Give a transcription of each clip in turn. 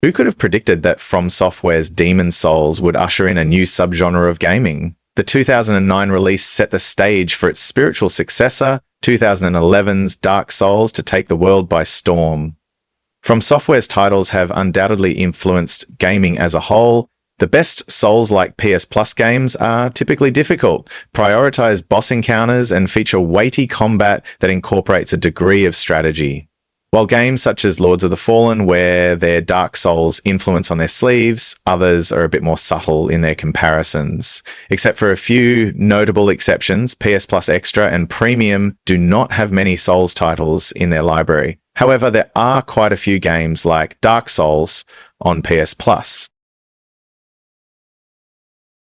Who could have predicted that From Software's Demon's Souls would usher in a new subgenre of gaming? The 2009 release set the stage for its spiritual successor, 2011's Dark Souls, to take the world by storm. From Software's titles have undoubtedly influenced gaming as a whole. The best Souls-like PS Plus games are typically difficult, prioritize boss encounters, and feature weighty combat that incorporates a degree of strategy. While games such as Lords of the Fallen wear their Dark Souls influence on their sleeves, others are a bit more subtle in their comparisons. Except for a few notable exceptions, PS Plus Extra and Premium do not have many Souls titles in their library. However, there are quite a few games like Dark Souls on PS Plus.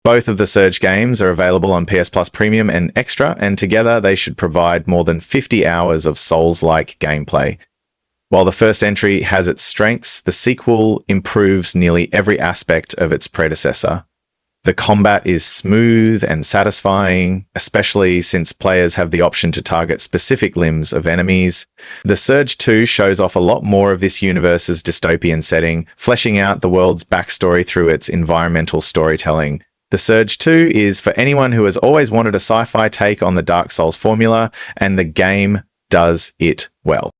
Both of the Surge games are available on PS Plus Premium and Extra, and together they should provide more than 50 hours of Souls-like gameplay. While the first entry has its strengths, the sequel improves nearly every aspect of its predecessor. The combat is smooth and satisfying, especially since players have the option to target specific limbs of enemies. The Surge 2 shows off a lot more of this universe's dystopian setting, fleshing out the world's backstory through its environmental storytelling. The Surge 2 is for anyone who has always wanted a sci-fi take on the Dark Souls formula, and the game does it well.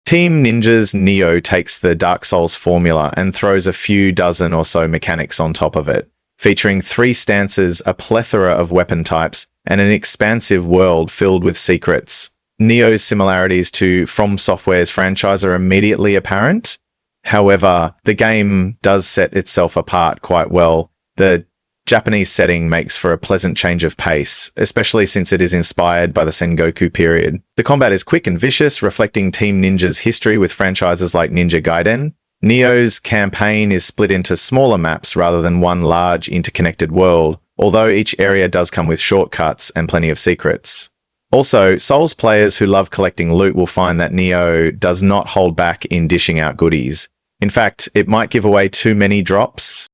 Team Ninja's Nioh takes the Dark Souls formula and throws a few dozen or so mechanics on top of it, featuring 3 stances, a plethora of weapon types, and an expansive world filled with secrets. Nioh's similarities to From Software's franchise are immediately apparent. However, the game does set itself apart quite well. The Japanese setting makes for a pleasant change of pace, especially since it is inspired by the Sengoku period. The combat is quick and vicious, reflecting Team Ninja's history with franchises like Ninja Gaiden. Nioh's campaign is split into smaller maps rather than one large interconnected world, although each area does come with shortcuts and plenty of secrets. Also, Souls players who love collecting loot will find that Nioh does not hold back in dishing out goodies. In fact, it might give away too many drops.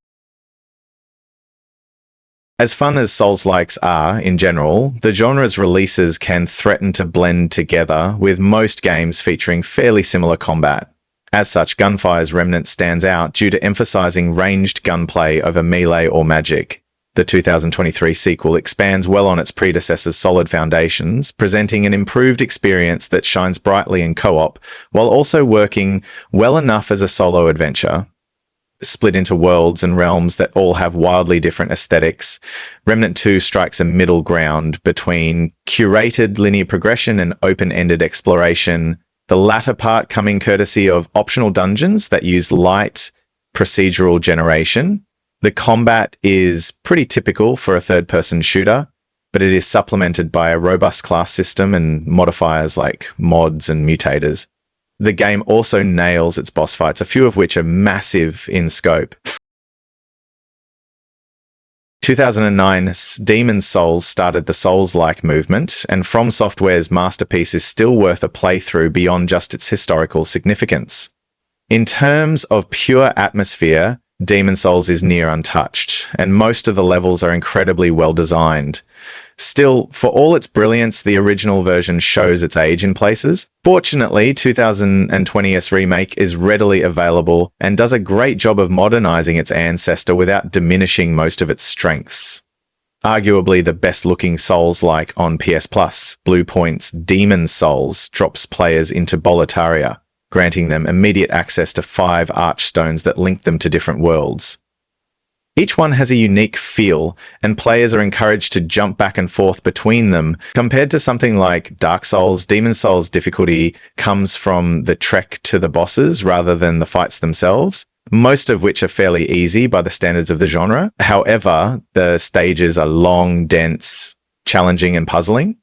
As fun as Souls-likes are in general, the genre's releases can threaten to blend together, with most games featuring fairly similar combat. As such, Gunfire's Remnant stands out due to emphasizing ranged gunplay over melee or magic. The 2023 sequel expands well on its predecessor's solid foundations, presenting an improved experience that shines brightly in co-op, while also working well enough as a solo adventure. Split into worlds and realms that all have wildly different aesthetics, Remnant 2 strikes a middle ground between curated linear progression and open-ended exploration, the latter part coming courtesy of optional dungeons that use light procedural generation. The combat is pretty typical for a third-person shooter, but it is supplemented by a robust class system and modifiers like mods and mutators. The game also nails its boss fights, a few of which are massive in scope. 2009's Demon's Souls started the Souls-like movement, and From Software's masterpiece is still worth a playthrough beyond just its historical significance. In terms of pure atmosphere, Demon's Souls is near untouched, and most of the levels are incredibly well designed. Still, for all its brilliance, the original version shows its age in places. Fortunately, 2020's remake is readily available and does a great job of modernizing its ancestor without diminishing most of its strengths. Arguably the best-looking Souls-like on PS Plus, Bluepoint's Demon's Souls drops players into Boletaria, granting them immediate access to 5 archstones that link them to different worlds. Each one has a unique feel, and players are encouraged to jump back and forth between them. Compared to something like Dark Souls, Demon's Souls difficulty comes from the trek to the bosses rather than the fights themselves, most of which are fairly easy by the standards of the genre. However, the stages are long, dense, challenging, and puzzling.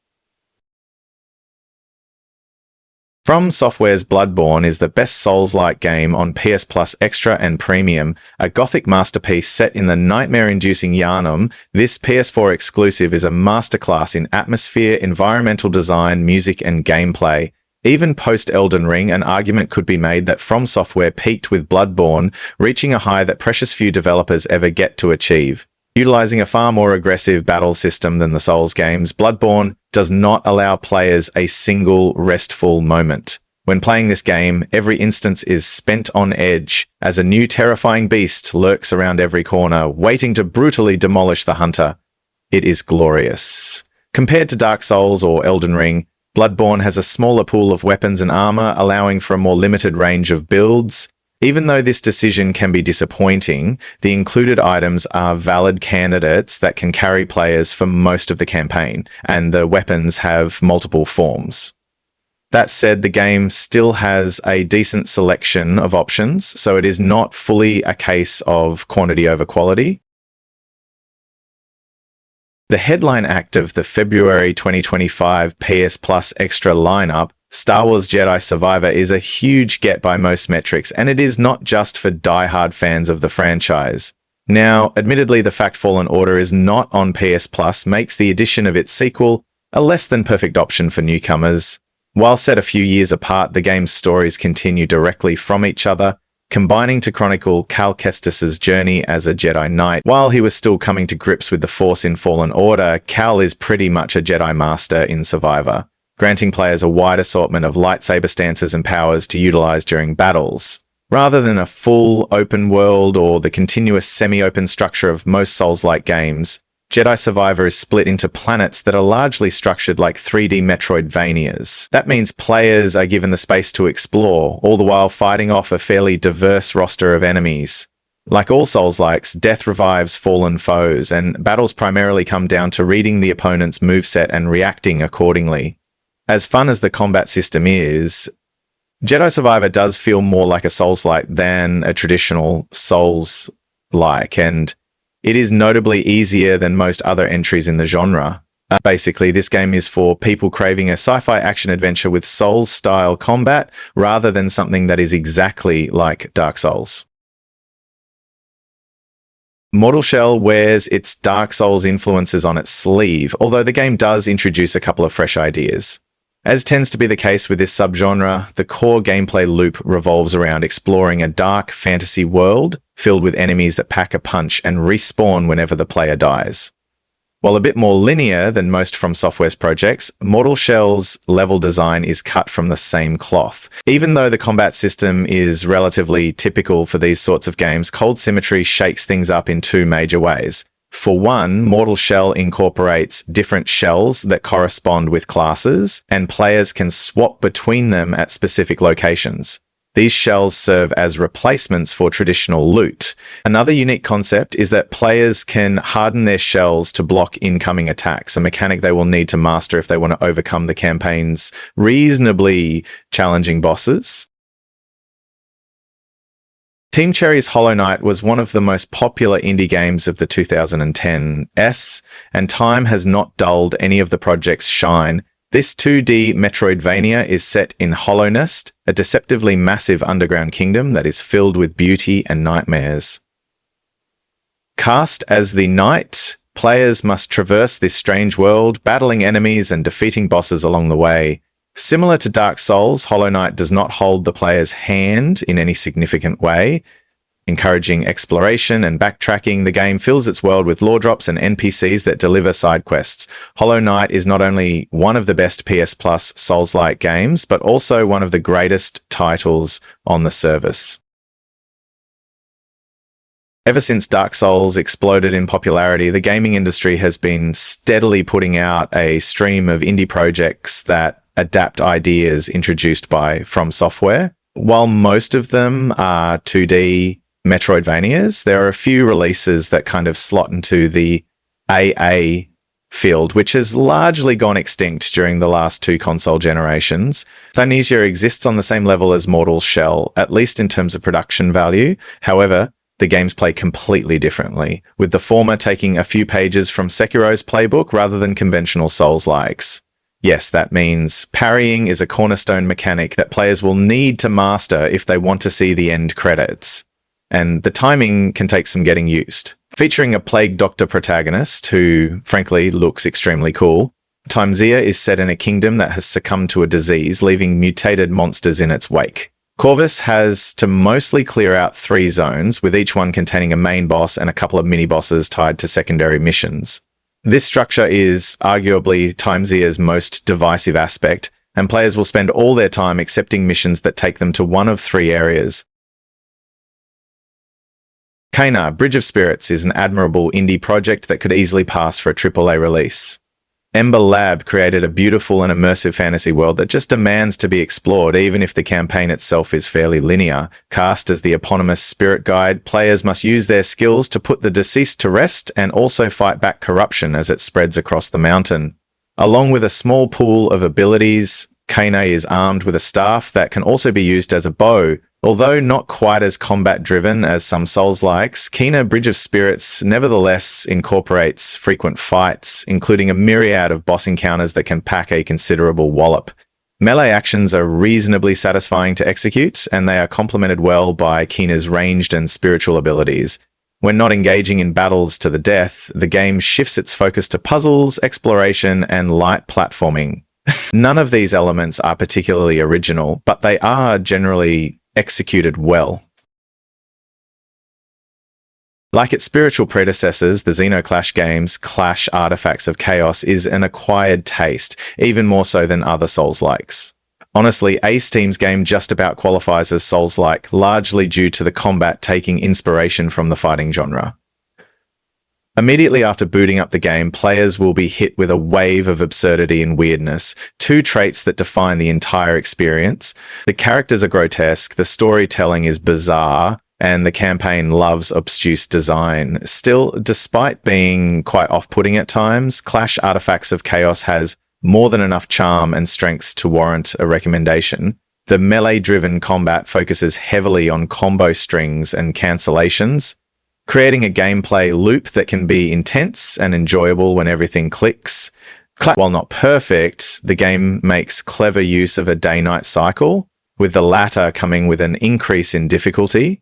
From Software's Bloodborne is the best Souls-like game on PS Plus Extra and Premium, a gothic masterpiece set in the nightmare-inducing Yharnam. This PS4 exclusive is a masterclass in atmosphere, environmental design, music, and gameplay. Even post-Elden Ring, an argument could be made that From Software peaked with Bloodborne, reaching a high that precious few developers ever get to achieve. Utilizing a far more aggressive battle system than the Souls games, Bloodborne does not allow players a single restful moment. When playing this game, every instance is spent on edge, as a new terrifying beast lurks around every corner, waiting to brutally demolish the hunter. It is glorious. Compared to Dark Souls or Elden Ring, Bloodborne has a smaller pool of weapons and armor, allowing for a more limited range of builds. Even though this decision can be disappointing, the included items are valid candidates that can carry players for most of the campaign, and the weapons have multiple forms. That said, the game still has a decent selection of options, so it is not fully a case of quantity over quality. The headline act of the February 2025 PS Plus Extra lineup, Star Wars Jedi Survivor, is a huge get by most metrics, and it is not just for die-hard fans of the franchise. Now, admittedly, the fact Fallen Order is not on PS Plus makes the addition of its sequel a less than perfect option for newcomers. While set a few years apart, the game's stories continue directly from each other, combining to chronicle Cal Kestis's journey as a Jedi Knight. While he was still coming to grips with the Force in Fallen Order, Cal is pretty much a Jedi Master in Survivor, granting players a wide assortment of lightsaber stances and powers to utilize during battles. Rather than a full open world or the continuous semi-open structure of most Souls-like games, Jedi Survivor is split into planets that are largely structured like 3D Metroidvanias. That means players are given the space to explore, all the while fighting off a fairly diverse roster of enemies. Like all Souls-likes, death revives fallen foes, and battles primarily come down to reading the opponent's moveset and reacting accordingly. As fun as the combat system is, Jedi Survivor does feel more like a Souls-like than a traditional Souls-like, and it is notably easier than most other entries in the genre. Basically, this game is for people craving a sci-fi action-adventure with Souls-style combat, rather than something that is exactly like Dark Souls. Mortal Shell wears its Dark Souls influences on its sleeve, although the game does introduce a couple of fresh ideas. As tends to be the case with this subgenre, the core gameplay loop revolves around exploring a dark fantasy world filled with enemies that pack a punch and respawn whenever the player dies. While a bit more linear than most From Software's projects, Mortal Shell's level design is cut from the same cloth. Even though the combat system is relatively typical for these sorts of games, Cold Symmetry shakes things up in two major ways. For one, Mortal Shell incorporates different shells that correspond with classes, and players can swap between them at specific locations. These shells serve as replacements for traditional loot. Another unique concept is that players can harden their shells to block incoming attacks, a mechanic they will need to master if they want to overcome the campaign's reasonably challenging bosses. Team Cherry's Hollow Knight was one of the most popular indie games of the 2010s, and time has not dulled any of the project's shine. This 2D Metroidvania is set in Hollow Nest, a deceptively massive underground kingdom that is filled with beauty and nightmares. Cast as the Knight, players must traverse this strange world, battling enemies and defeating bosses along the way. Similar to Dark Souls, Hollow Knight does not hold the player's hand in any significant way. Encouraging exploration and backtracking, the game fills its world with lore drops and NPCs that deliver side quests. Hollow Knight is not only one of the best PS Plus Souls-like games, but also one of the greatest titles on the service. Ever since Dark Souls exploded in popularity, the gaming industry has been steadily putting out a stream of indie projects that adapt ideas introduced by From Software. While most of them are 2D Metroidvanias, there are a few releases that kind of slot into the AA field, which has largely gone extinct during the last two console generations. Thanasia exists on the same level as Mortal Shell, at least in terms of production value. However, the games play completely differently, with the former taking a few pages from Sekiro's playbook rather than conventional Souls-likes. Yes, that means parrying is a cornerstone mechanic that players will need to master if they want to see the end credits, and the timing can take some getting used. Featuring a plague doctor protagonist who, frankly, looks extremely cool, Timezia is set in a kingdom that has succumbed to a disease, leaving mutated monsters in its wake. Corvus has to mostly clear out 3 zones, with each one containing a main boss and a couple of mini-bosses tied to secondary missions. This structure is arguably Timezia's most divisive aspect, and players will spend all their time accepting missions that take them to one of three areas. Kana, Bridge of Spirits is an admirable indie project that could easily pass for a AAA release. Ember Lab created a beautiful and immersive fantasy world that just demands to be explored, even if the campaign itself is fairly linear. Cast as the eponymous spirit guide, players must use their skills to put the deceased to rest and also fight back corruption as it spreads across the mountain. Along with a small pool of abilities, Kana is armed with a staff that can also be used as a bow. Although not quite as combat-driven as some Soulslikes, Kana Bridge of Spirits nevertheless incorporates frequent fights, including a myriad of boss encounters that can pack a considerable wallop. Melee actions are reasonably satisfying to execute, and they are complemented well by Kina's ranged and spiritual abilities. When not engaging in battles to the death, the game shifts its focus to puzzles, exploration, and light platforming. None of these elements are particularly original, but they are generally executed well. Like its spiritual predecessors, the Xenoclash games, Clash Artifacts of Chaos is an acquired taste, even more so than other Soulslikes. Honestly, Ace Team's game just about qualifies as Soulslike, largely due to the combat taking inspiration from the fighting genre. Immediately after booting up the game, players will be hit with a wave of absurdity and weirdness, two traits that define the entire experience. The characters are grotesque, the storytelling is bizarre, and the campaign loves obtuse design. Still, despite being quite off-putting at times, Clash Artifacts of Chaos has more than enough charm and strengths to warrant a recommendation. The melee-driven combat focuses heavily on combo strings and cancellations, creating a gameplay loop that can be intense and enjoyable when everything clicks. While not perfect, the game makes clever use of a day-night cycle, with the latter coming with an increase in difficulty.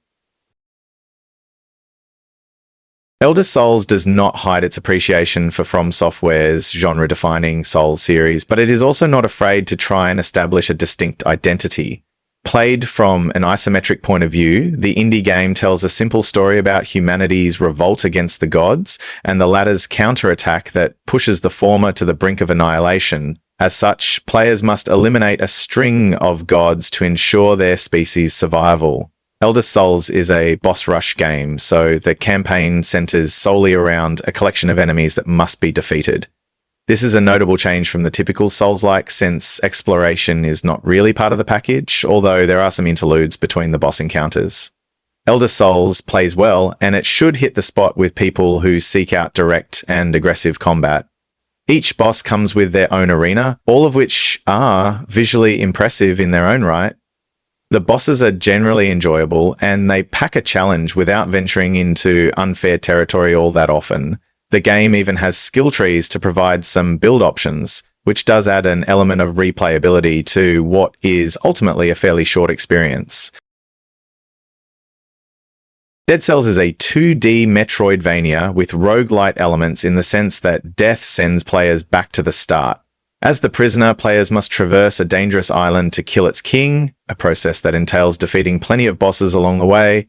Elder Souls does not hide its appreciation for From Software's genre-defining Souls series, but it is also not afraid to try and establish a distinct identity. Played from an isometric point of view, the indie game tells a simple story about humanity's revolt against the gods and the latter's counterattack that pushes the former to the brink of annihilation. As such, players must eliminate a string of gods to ensure their species' survival. Elder Souls is a boss rush game, so the campaign centers solely around a collection of enemies that must be defeated. This is a notable change from the typical Souls-like, since exploration is not really part of the package, although there are some interludes between the boss encounters. Elder Souls plays well, and it should hit the spot with people who seek out direct and aggressive combat. Each boss comes with their own arena, all of which are visually impressive in their own right. The bosses are generally enjoyable, and they pack a challenge without venturing into unfair territory all that often. The game even has skill trees to provide some build options, which does add an element of replayability to what is ultimately a fairly short experience. Dead Cells is a 2D Metroidvania with roguelite elements in the sense that death sends players back to the start. As the prisoner, players must traverse a dangerous island to kill its king, a process that entails defeating plenty of bosses along the way.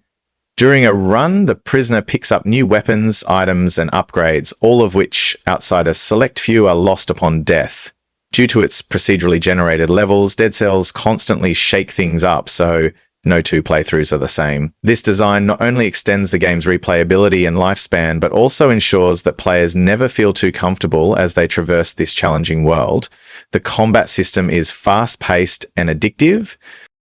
During a run, the prisoner picks up new weapons, items, and upgrades, all of which, outside a select few, are lost upon death. Due to its procedurally generated levels, Dead Cells constantly shake things up, so no two playthroughs are the same. This design not only extends the game's replayability and lifespan, but also ensures that players never feel too comfortable as they traverse this challenging world. The combat system is fast-paced and addictive,